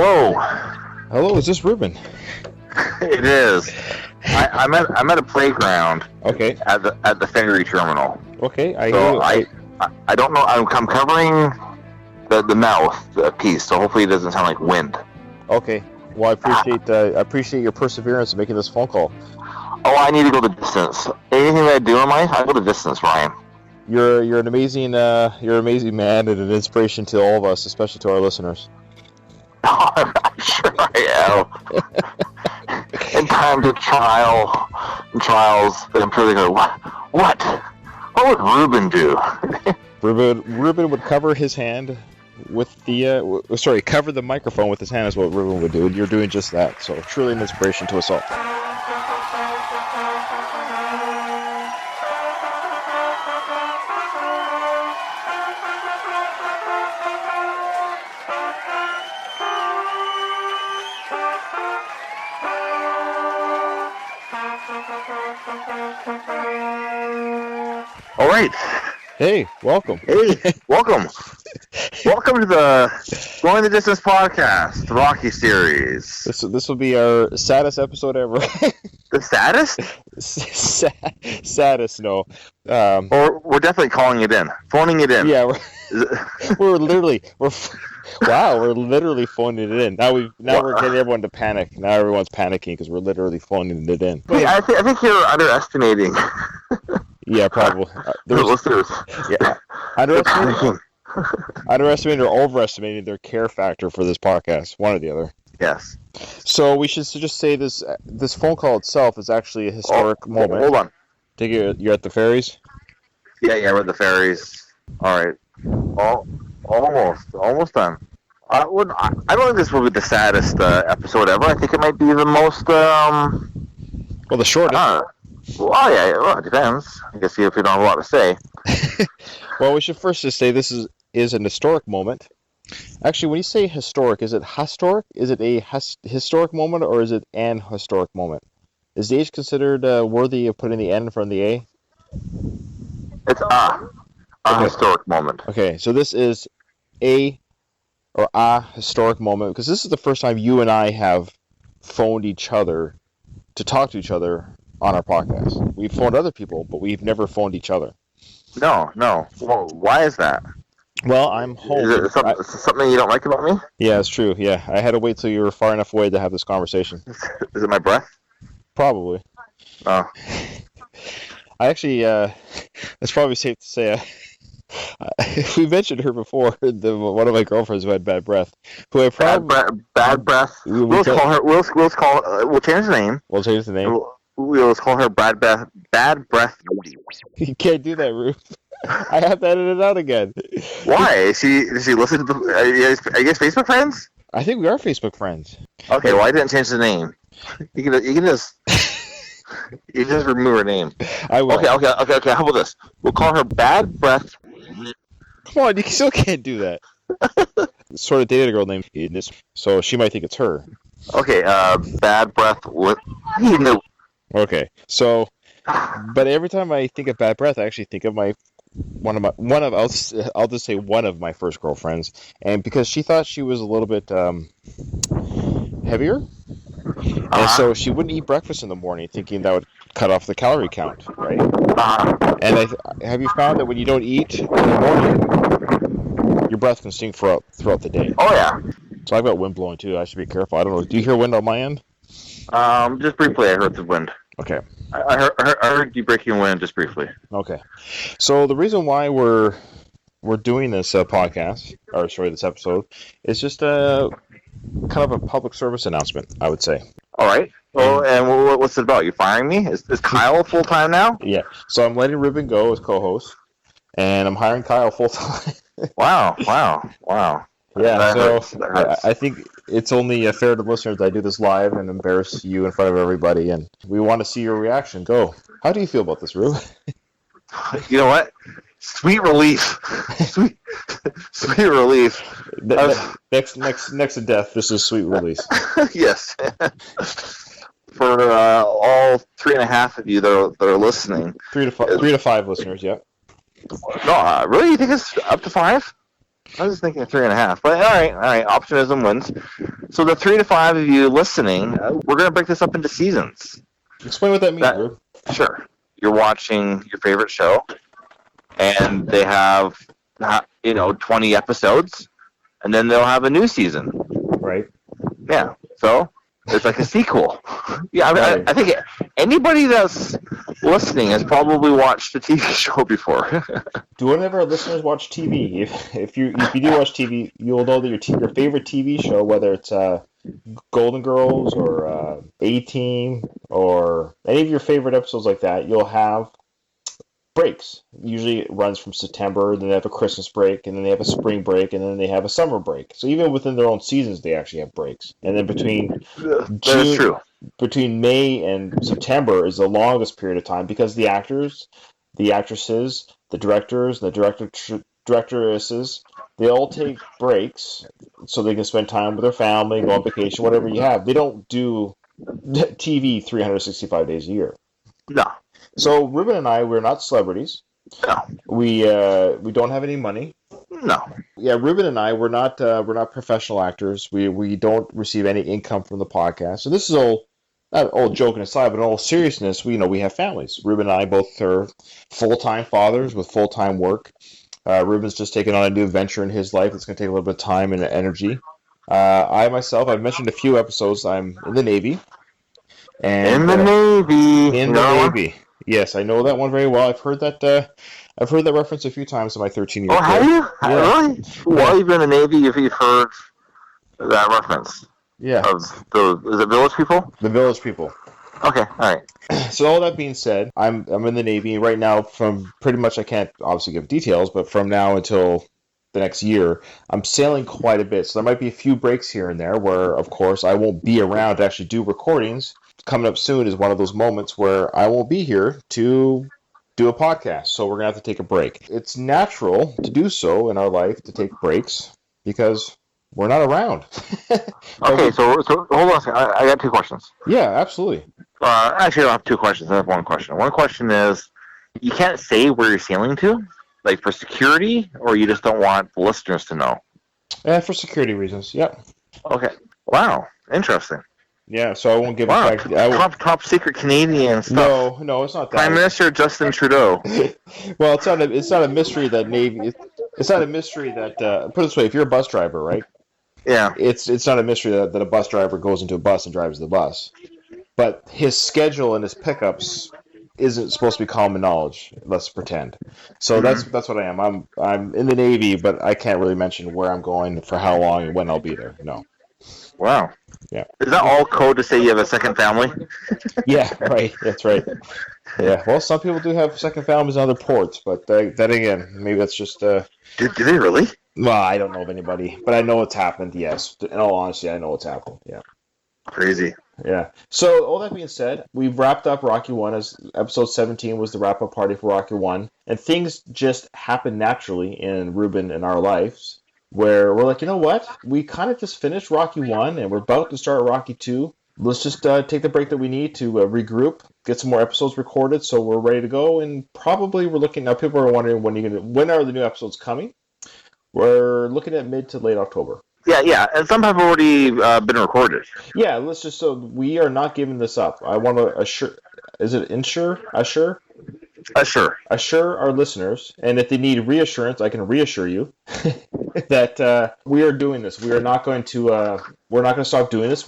Hello. Hello, is this Ruben? It is. I'm at a playground. Okay. At the ferry terminal. Okay. I don't know. I'm covering the mouth piece, so hopefully it doesn't sound like wind. Okay. Well, I appreciate your perseverance in making this phone call. Oh, I need to go the distance. Anything that I do in life, I go the distance, Ryan. You're an amazing man and an inspiration to all of us, especially to our listeners. I'm sure I am. In times of trials, I'm sure they go, what would Ruben do? Ruben would cover his hand with the cover the microphone with his hand is what Ruben would do, and you're doing just that. So truly an inspiration to us all. All right. Hey, welcome. Hey, welcome. Welcome to the Going the Distance podcast, the Rocky series. This will be our saddest episode ever. The saddest? Saddest, no. Or we're definitely calling it in, phoning it in. Yeah, we're literally phoning it in. Now we're getting everyone to panic. Now everyone's panicking because we're literally phoning it in. I think you're underestimating. Yeah, probably. The listeners. Yeah, underestimating or overestimating their care factor for this podcast, one or the other. Yes. So we should just say this phone call itself is actually a historic moment. Hold on. Think you're at the ferries? Yeah, we're at the ferries. All right. Almost done. I don't think this will be the saddest episode ever. I think it might be the most. Well, the shortest. Well, yeah. Well, it depends. I guess if you don't have a lot to say. Well, we should first just say this is an historic moment. Actually, when you say historic, is it historic? Is it a historic moment, or is it an historic moment? Is the H considered worthy of putting the N in front of the A? It's a historic moment. Okay, so this is a historic moment, because this is the first time you and I have phoned each other to talk to each other on our podcast. We've phoned other people, but we've never phoned each other. No. Well, why is that? Well, I'm home. Is it something you don't like about me? Yeah, it's true. Yeah, I had to wait till you were far enough away to have this conversation. Is it my breath? Probably. Oh. I actually, it's probably safe to say, we mentioned her before, one of my girlfriends who had bad breath. Who I probably... Bad breath. We'll change the name. We'll change the name. We'll call her Bad Breath. You can't do that, Ruth. I have to edit it out again. Why? Does she listen to are you guys Facebook friends? I think we are Facebook friends. Okay, well I didn't change the name. You can just remove her name. I will. Okay. How about this? We'll call her Bad Breath. Come on, you still can't do that. Sort of dated a girl named Edith, so she might think it's her. Okay, Bad Breath. What? Okay, so, but every time I think of bad breath, I actually think of I'll just say one of my first girlfriends, and because she thought she was a little bit heavier, and so she wouldn't eat breakfast in the morning, thinking that would cut off the calorie count, right? And have you found that when you don't eat in the morning, your breath can stink throughout the day? Oh yeah. So I've got wind blowing too. I should be careful. I don't know. Do you hear wind on my end? Just briefly, I heard the wind. Okay. I heard you breaking wind just briefly. Okay. So the reason why we're doing this this episode, is just a kind of a public service announcement, I would say. All right. Well, and what's it about? You firing me? Is Kyle full time now? Yeah. So I'm letting Ruben go as co-host, and I'm hiring Kyle full time. Wow. Yeah, so I think it's only fair to listeners that I do this live and embarrass you in front of everybody, and we want to see your reaction. Go. How do you feel about this, Rue? You know what? Sweet relief. Sweet relief. Next to death, this is sweet release. Yes. For all 3.5 of you that are listening. 3 to 5 listeners, yeah. No, really? You think it's up to 5? I was just thinking 3.5. But all right. Optimism wins. So the 3 to 5 of you listening, we're going to break this up into seasons. Explain what that means, Rube. Sure. You're watching your favorite show, and they have 20 episodes, and then they'll have a new season. Right. Yeah. So it's like a sequel. Yeah. Right. I think anybody that's listening has probably watched a TV show before. Do any of our listeners watch TV? If you do watch TV, you'll know that your favorite TV show, whether it's Golden Girls or A-Team or any of your favorite episodes like that, you'll have breaks. Usually it runs from September, then they have a Christmas break, and then they have a spring break, and then they have a summer break. So even within their own seasons, they actually have breaks. And then That's true. Between May and September is the longest period of time because the actors, the actresses, the directors, the directoresses, they all take breaks so they can spend time with their family, go on vacation, whatever you have. They don't do TV 365 days a year. No. So Ruben and I, we're not celebrities. No. We don't have any money. No. Yeah, Ruben and I, we're not professional actors. We don't receive any income from the podcast. So this is all joking aside, but in all seriousness, we have families. Ruben and I both are full-time fathers with full-time work. Ruben's just taken on a new venture in his life. It's going to take a little bit of time and energy. I myself, I've mentioned a few episodes. I'm in the Navy. And, in the Navy. In the Navy. Yes, I know that one very well. I've heard that reference a few times in my 13 years. Oh, have you? Yeah. Really? While you've been in the Navy, you've heard that reference? Yeah. Is it Village People? The Village People. Okay, all right. So all that being said, I'm in the Navy right now. From pretty much, I can't obviously give details, but from now until the next year, I'm sailing quite a bit. So there might be a few breaks here and there where, of course, I won't be around to actually do recordings. Coming up soon is one of those moments where I won't be here to do a podcast. So we're going to have to take a break. It's natural to do so in our life, to take breaks, because we're not around. Okay, so hold on a second. I got two questions. Yeah, absolutely. Actually, I don't have two questions. I have one question. One question is, you can't say where you're sailing to, like for security, or you just don't want the listeners to know? For security reasons, yep. Okay. Wow. Interesting. Yeah, so I won't give Wow. it back. Top secret Canadian stuff. No, it's not that. Prime Minister Justin Trudeau. Well, it's not a mystery that Navy. It's not a mystery that. Put it this way: if you're a bus driver, right? Yeah. It's not a mystery that a bus driver goes into a bus and drives the bus, but his schedule and his pickups isn't supposed to be common knowledge. Let's pretend. So that's what I am. I'm in the Navy, but I can't really mention where I'm going, for how long, and when I'll be there. No. Wow. Yeah. Is that all code to say you have a second family? Yeah, right. That's right. Yeah. Well, some people do have second families in other ports, but then again, maybe that's just. Do they really? Well, I don't know of anybody, but I know it's happened. Yes. In all honesty, I know it's happened. Yeah. Crazy. Yeah. So all that being said, we've wrapped up Rocky 1, as episode 17 was the wrap-up party for Rocky 1, and things just happen naturally in Ruben and our lives, where we're like, you know what? We kind of just finished Rocky 1, and we're about to start Rocky 2. Let's just take the break that we need to regroup, get some more episodes recorded, so we're ready to go. And probably we're looking, now people are wondering when are the new episodes coming? We're looking at mid to late October. Yeah, and some have already been recorded. Yeah, so we are not giving this up. I want to assure our listeners, and if they need reassurance, I can reassure you that we are doing this. We are not going to stop doing this.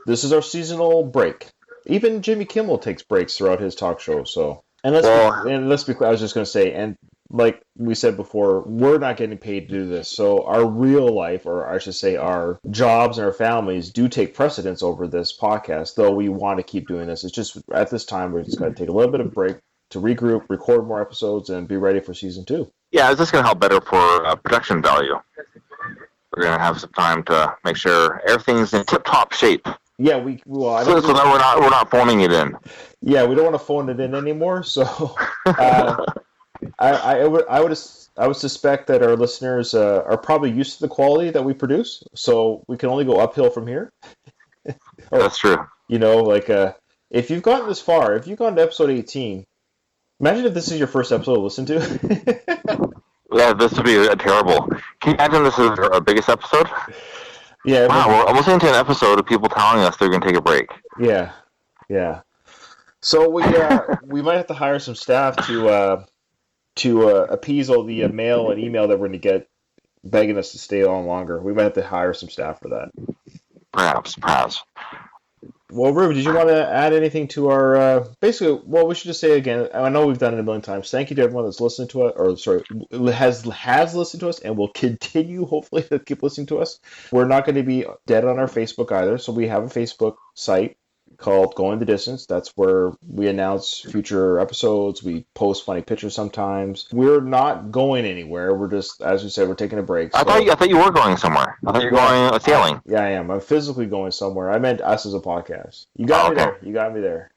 This is our seasonal break. Even Jimmy Kimmel takes breaks throughout his talk show. So, let's be clear. I was just going to say, and like we said before, we're not getting paid to do this. So our real life, or I should say our jobs and our families, do take precedence over this podcast, though we want to keep doing this. It's just at this time, we're just going to take a little bit of break to regroup, record more episodes, and be ready for season 2. Yeah, it's just going to help better for production value. We're going to have some time to make sure everything's in tip-top shape. Yeah, so that we're not phoning it in. Yeah, we don't want to phone it in anymore. So I would suspect that our listeners are probably used to the quality that we produce, so we can only go uphill from here. That's true. If you've gotten this far, if you've gone to episode 18, imagine if this is your first episode to listen to. Yeah, this would be a terrible. Can you imagine this is our biggest episode? Yeah. Wow, we're listening to an episode of people telling us they're going to take a break. Yeah. Yeah. So we might have to hire some staff to appease all the mail and email that we're going to get begging us to stay on longer. We might have to hire some staff for that. Perhaps. Well, Ruben, did you want to add anything to our basically? Well, we should just say again. I know we've done it a million times. Thank you to everyone that's listened to us, or sorry, has listened to us, and will continue hopefully to keep listening to us. We're not going to be dead on our Facebook either, so we have a Facebook site called Going the Distance. That's where we announce future episodes. We post funny pictures sometimes. We're not going anywhere. We're just, as we said, we're taking a break. I thought you were going somewhere. I thought you were going sailing. I am. I'm physically going somewhere. I meant us as a podcast. You got me there. You got me there.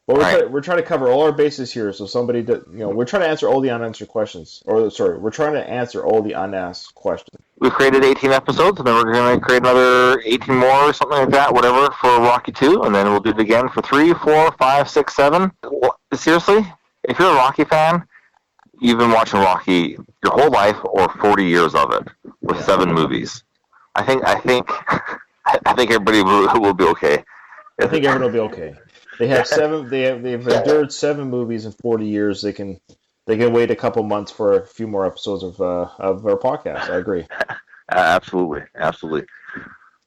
But we're trying to cover all our bases here. So somebody, we're trying to answer all the unanswered questions. We're trying to answer all the unasked questions. We created 18 episodes, and then we're going to create another 18 more or something like that, whatever, for Rocky 2, and then we'll do it again for 3, 4, 5, 6, 7. Seriously, if you're a Rocky fan, you've been watching Rocky your whole life or 40 years of it with 7 movies. I think everybody will be okay. I think everyone will be okay. They have 7. They've endured 7 movies in 40 years. They can wait a couple months for a few more episodes of our podcast. I agree. Absolutely.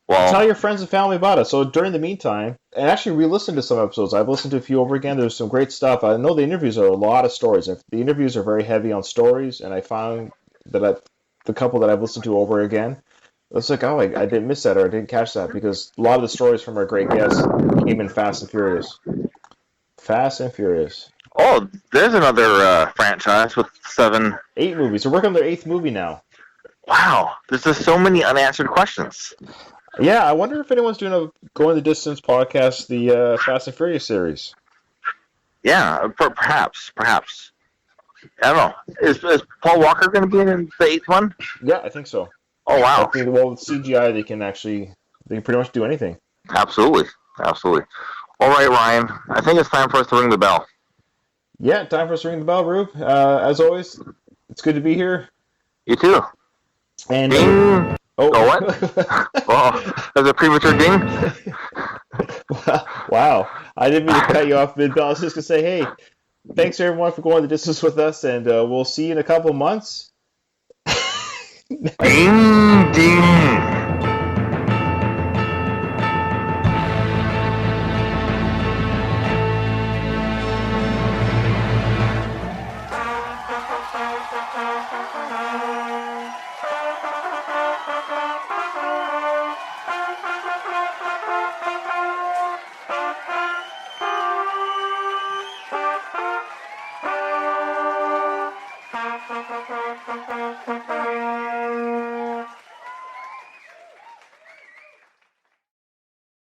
Well, tell your friends and family about it. So during the meantime, and actually re-listen to some episodes. I've listened to a few over again. There's some great stuff. I know the interviews are a lot of stories. The interviews are very heavy on stories, and I found that the couple that I've listened to over again, it's like, oh, I didn't miss that or I didn't catch that because a lot of the stories from our great guests came in Fast and Furious. Fast and Furious. Oh, there's another franchise with 8 movies. They're working on their 8th movie now. Wow, there's just so many unanswered questions. Yeah, I wonder if anyone's doing a Going the Distance podcast, the Fast and Furious series. Yeah, perhaps. I don't know. Is Paul Walker going to be in the 8th one? Yeah, I think so. Oh, wow. I think, well, with CGI, they can pretty much do anything. Absolutely. All right, Ryan, I think it's time for us to ring the bell. Yeah, time for us to ring the bell, Rube. As always, it's good to be here. You too. And ding. What? There's a premature ding. Wow, I didn't mean to cut you off mid-bell. I was just gonna say, hey, thanks everyone for going the distance with us, and we'll see you in a couple months. Ding ding. Thank you.